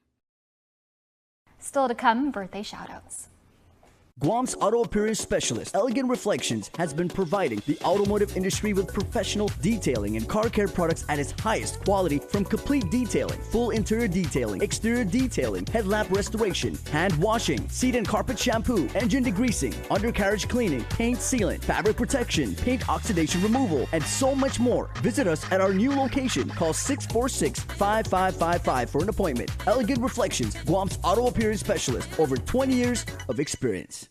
Still to come, birthday shoutouts. Guam's auto appearance specialist, Elegant Reflections, has been providing the automotive industry with professional detailing and car care products at its highest quality, from complete detailing, full interior detailing, exterior detailing, headlamp restoration, hand washing, seat and carpet shampoo, engine degreasing, undercarriage cleaning, paint sealant, fabric protection, paint oxidation removal, and so much more. Visit us at our new location. Call 646-5555 for an appointment. Elegant Reflections, Guam's auto appearance specialist, over 20 years of experience.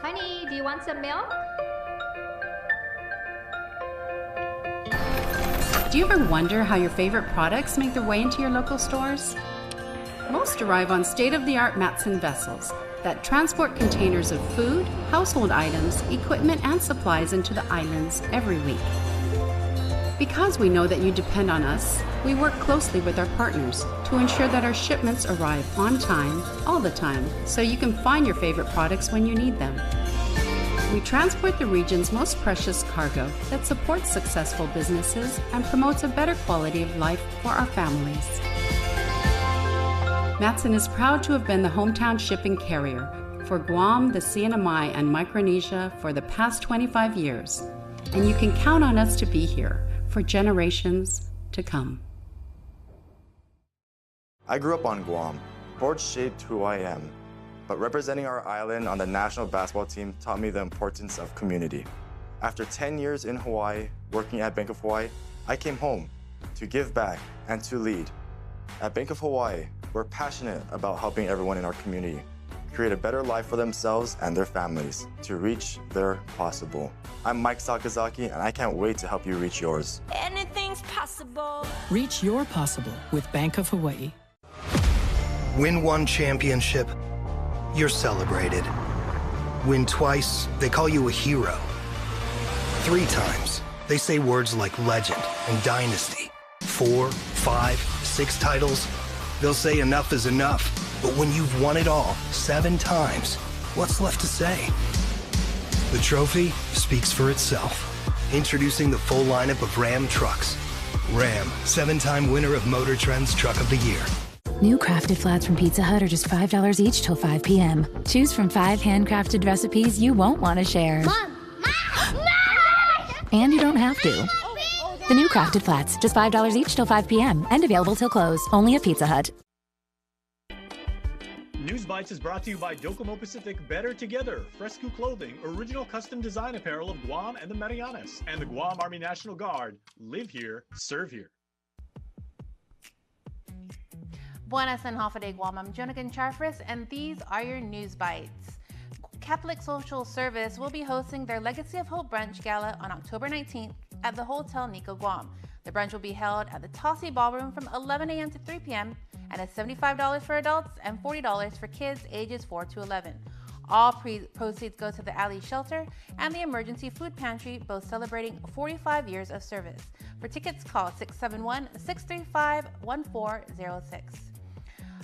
Honey, do you want some milk? Do you ever wonder how your favorite products make their way into your local stores? Most arrive on state-of-the-art Matson vessels that transport containers of food, household items, equipment, and supplies into the islands every week. Because we know that you depend on us, we work closely with our partners to ensure that our shipments arrive on time, all the time, so you can find your favorite products when you need them. We transport the region's most precious cargo that supports successful businesses and promotes a better quality of life for our families. Matson is proud to have been the hometown shipping carrier for Guam, the CNMI, and Micronesia for the past 25 years, and you can count on us to be here for generations to come. I grew up on Guam. Sports shaped who I am, but representing our island on the national basketball team taught me the importance of community. After 10 years in Hawaii, working at Bank of Hawaii, I came home to give back and to lead. At Bank of Hawaii, we're passionate about helping everyone in our community create a better life for themselves and their families to reach their possible. I'm Mike Sakazaki, and I can't wait to help you reach yours. Anything's possible. Reach your possible with Bank of Hawaii. Win one championship, you're celebrated. Win twice, they call you a hero. 3 times, they say words like legend and dynasty. 4, 5, 6 titles, they'll say enough is enough. But when you've won it all 7 times, what's left to say? The trophy speaks for itself. Introducing the full lineup of Ram trucks. Ram, 7-time winner of Motor Trend's Truck of the Year. New crafted flats from Pizza Hut are just $5 each till 5 p.m. Choose from 5 handcrafted recipes you won't want to share. Mom! And you don't have to. The new crafted flats, just $5 each till 5 p.m. and available till close. Only at Pizza Hut. News Bites is brought to you by Docomo Pacific Better Together, Fresco Clothing, original custom design apparel of Guam and the Marianas, and the Guam Army National Guard. Live here, serve here. Buenas and Hofade Guam, I'm Jonagan Charfris, and these are your News Bites. Catholic Social Service will be hosting their Legacy of Hope Brunch Gala on October 19th at the Hotel Nico Guam. The brunch will be held at the Tossie Ballroom from 11 a.m. to 3 p.m. and is $75 for adults and $40 for kids ages 4 to 11. All proceeds go to the Alley Shelter and the Emergency Food Pantry, both celebrating 45 years of service. For tickets, call 671-635-1406.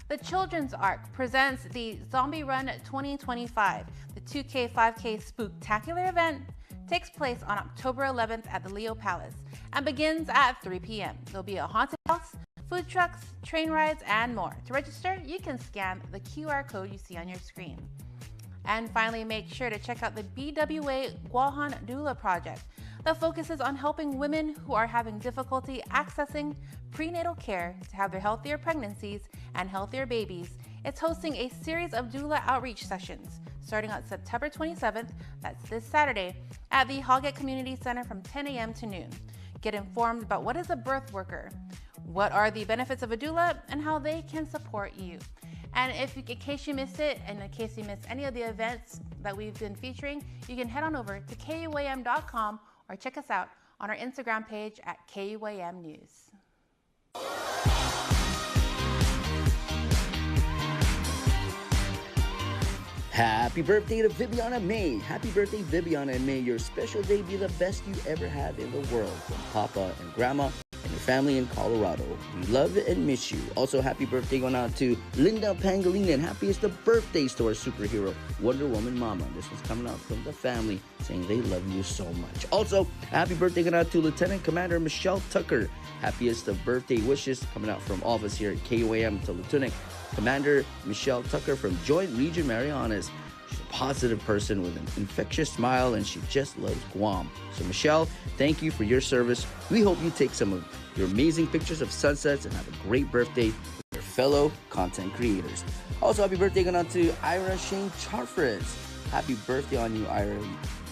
The Children's Arc presents the Zombie Run 2025. The 2K 5K Spooktacular event takes place on October 11th at the Leo Palace and begins at 3 p.m. There'll be a haunted house, food trucks, train rides, and more. To register, you can scan the QR code you see on your screen. And finally, make sure to check out the BWA Guahan Doula Project that focuses on helping women who are having difficulty accessing prenatal care to have their healthier pregnancies and healthier babies. It's hosting a series of doula outreach sessions starting on September 27th, that's this Saturday, at the Hoggett Community Center from 10 a.m. to noon. Get informed about what is a birth worker, what are the benefits of a doula, and how they can support you. And if, in case you missed it, and in case you missed any of the events that we've been featuring, you can head on over to KUAM.com or check us out on our Instagram page at KUAM News. Happy birthday to Viviana May. Happy birthday, Viviana, and may your special day be the best you ever had in the world. From Papa and Grandma and your family in Colorado. We love and miss you. Also, happy birthday going out to Linda Pangolina, and happiest of birthdays to our superhero, Wonder Woman Mama. This one's coming out from the family saying they love you so much. Also, happy birthday going out to Lieutenant Commander Michelle Tucker. Happiest of birthday wishes coming out from all of us here at KUAM to Lieutenant Commander Michelle Tucker from Joint Region Marianas. She's a positive person with an infectious smile, and she just loves Guam. So Michelle, thank you for your service. We hope you take some of your amazing pictures of sunsets and have a great birthday with your fellow content creators. Also, happy birthday going on to Ira Shane Charfres. Happy birthday on you, Ira.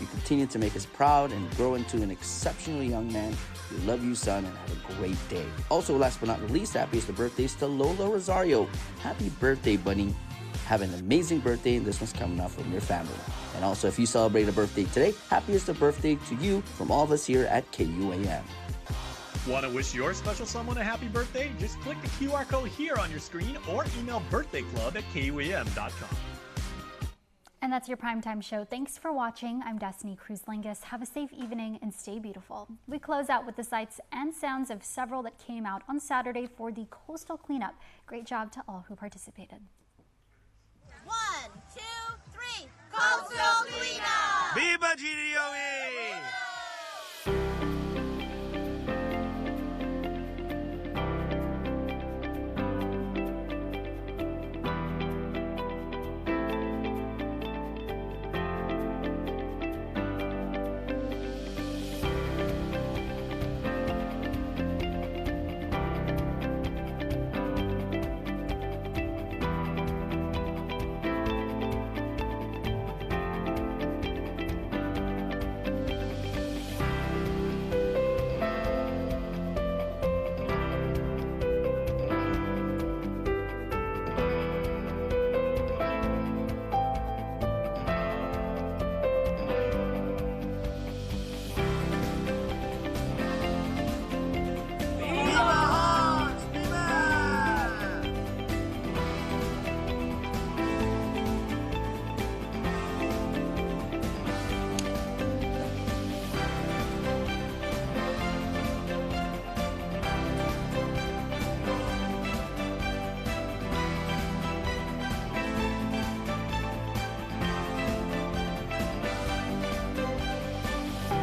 You continue to make us proud and grow into an exceptionally young man. We love you, son, and have a great day. Also, last but not least, happiest of birthdays to Lola Rosario. Happy birthday, bunny. Have an amazing birthday, and this one's coming out from your family. And also, if you celebrate a birthday today, happiest of birthday to you from all of us here at KUAM. Want to wish your special someone a happy birthday? Just click the QR code here on your screen or email birthdayclub@KUAM.com. And that's your Primetime Show. Thanks for watching. I'm Destiny Cruz-Lingus. Have a safe evening and stay beautiful. We close out with the sights and sounds of several that came out on Saturday for the coastal cleanup. Great job to all who participated. 1, 2, 3, coastal cleanup! Viva GDOE!